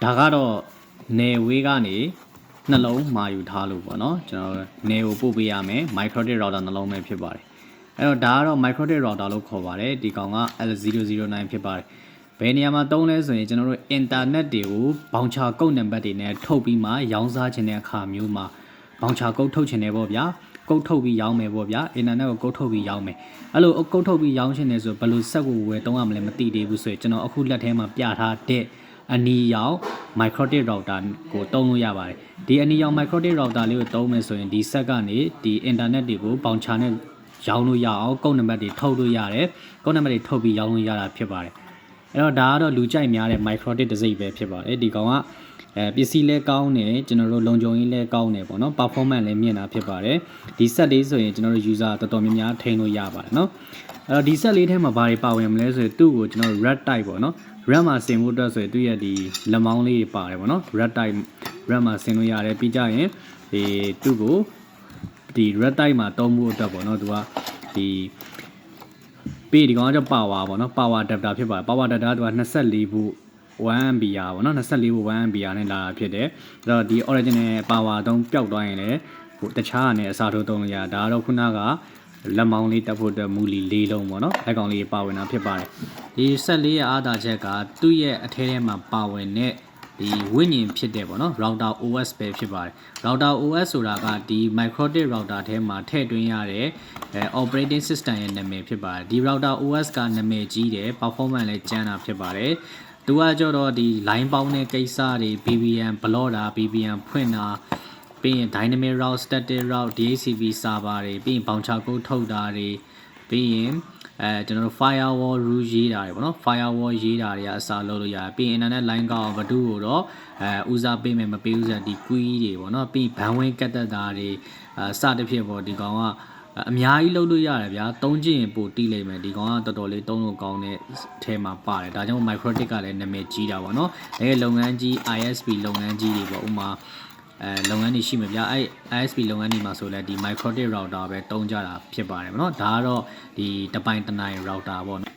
ဒါကတော့နေဝေးကနေနှလုံးမာယူထားလို့ပေါ့နော်ကျွန်တော်နေကိုပို့ပေးရမယ် microtic router နှလုံးပဲဖြစ်ပါတယ်အဲ့တော့ဒါကတော့ microtic router လို့ခေါ်ပါတယ်ဒီကောင်က L009 ဖြစ်ပါတယ်ဘယ်နေရာမှာသုံးလဲဆိုရင်ကျွန်တော်တို့ internet တွေကိုဘောင်ချာကုတ်နံပါတ်တွေနဲ့ထုတ်ပြီးမှရောင်းစားခြင်းတဲ့အခါမျိုးမှာဘောင်ချာကုတ်ထုတ်ခြင်းတယ်ပေါ့ဗျာကုတ်ထုတ်ပြီးရောင်းမယ်ပေါ့ဗျာ internet ကိုကုတ်ထုတ်ပြီးရောင်းမယ်အဲ့လိုကုတ်ထုတ်ပြီးရောင်းခြင်းတယ်ဆိုဘယ်လိုဆက်ကိုဝယ်သုံးရမလဲမသိသေးဘူးဆိုရင်ကျွန်တော်အခုလက်ထဲမှာပြထားတဲ့အနီရောင် microtic router ကိုသုံးလို့ရပါတယ်ဒီအနီရောင် microtic router လေးကိုသုံးမယ်ဆိုရင်ဒီဆက်ကနေဒီ internet တွေကိုဘောင်ချာနဲ့ရောင်းလို့ရအောင်ကုတ်နံပါတ်တွေထုတ်လို့ရတယ်ကုတ်နံပါတ်တွေထုတ်ပြီးရောင်းလို့ရတာဖြစ်ပါတယ်အဲ့တော့ဒါကတော့လူကြိုက်များတဲ့ microtic တစ်စိတ်ပဲဖြစ်ပါတယ်ဒီကောင်ကပစ္စည်းလဲကောင်းတယ်ကျွန်တော်တို့လုံခြုံရေးလဲကောင်းတယ်ပေါ့နော် performance လဲမြင့်တာဖြစ်ပါတယ်ဒီ set လေးဆိုရင်ကျွန်တော်တို့ user တော်တော်များများထိန်းလို့ရပါတယ်နော်အဲ့တော့ဒီ set လေးထဲမှာဘာတွေပါဝင်မလဲဆိုရင်သူ့ကိုကျွန်တော်တို့ red type ပေါ့နော် red မှာဆင်ဖို့အတွက်ဆိုရင်သူ့ရဲ့ဒီလက်မောင်းလေးတွေပါတယ်ပေါ့နော် red type red မှာဆင်လို့ရတယ်ပြီးကြရင်ဒီသူ့ကိုဒီ red type မှာသုံးဖို့အတွက်ပေါ့နော်သူကဒီပြီးဒီကောင်ကpower ပေါ့နော် power adapter ဖြစ်ပါတယ် power adapter ကသူက24 volt 1 ampere ပေါ့နော်24 volt 1 ampere နဲ့လာတာဖြစ်တယ်အဲ့တော့ဒီ original power တုံးပျောက်သွားရင်လည်းတခြားအနေအစားထိုးသုံးလို့ရဒါကတော့ခုနကလက်မောင်းလေးတက်ဖို့အတွက်မူလီ၄လုံးပေါ့နော်လက်ကောင်လေးပါဝင်တာဖြစ်ပါတယ်ဒီဆက်လေးရဲ့အားသာချက်ကသူ့ရဲ့အထဲထဲမှာပါဝင်တဲ့ဒီဝိညာဉ်ဖြစ်တဲ့ပေါ့နော် router OS ပဲဖြစ်ပါတယ် router OS ဆိုတာကဒီ microtic router ထဲမှာထည့်သွင်းရတဲ့ operating system ရဲ့နာမည်ဖြစ်ပါတယ်ဒီ router OS ကနာမည်ကြီးတယ် performance လည်းကျန်းတာဖြစ်ပါတယ်သူကကြတော့ဒီ line ပေါင်းတဲ့ကိစ္စတွေ BBM block တာ BBM ဖွင့်တာပြီးရင် dynamic route static route DHCP server တွေပြီးရင် bouncer code ထုတ်တာတွေပြီးရင်ကျွန်တော်တို့ firewall rule ရေးတာတွေပေါ့နော် firewall ရေးတာတွေကအစားလုပ်လို့ရတယ်ပြီးရင် internet line ကောဘဒူကိုတော့ဦးစားပေးမယ်မပေးဘူးဆိုတော့ဒီ query တွေပေါ့နော်ပြီးဘန်ဝင်းကတ်တက်တာတွေစသဖြင့်ပေါ့ဒီကောင်ကအများကြီးလုပ်လို့ရတယ်ဗျာသုံးကြည့်ရင်ပိုတိလိမ့်မယ်ဒီကောင်ကတော်တော်လေးသုံးလို့ကောင်းတဲ့အထဲမှာပါတယ်ဒါကြောင့် microtic ကလည်းနာမည်ကြီးတာပေါ့နော်လုပ်ငန်းကြီး ISP လုပ်ငန်းကြီးတွေပေါ့ဥမာလုပ်ငန်းတွေရှိမှာဗျာISP လုပ်ငန်းတွေမှာဆိုလဲဒီ microtic router ပဲတုံးကြတာဖြစ်ပါတယ်ဗောနော်ဒါကတော့ဒီတပိုင်တနိုင် router ပေါ့နော်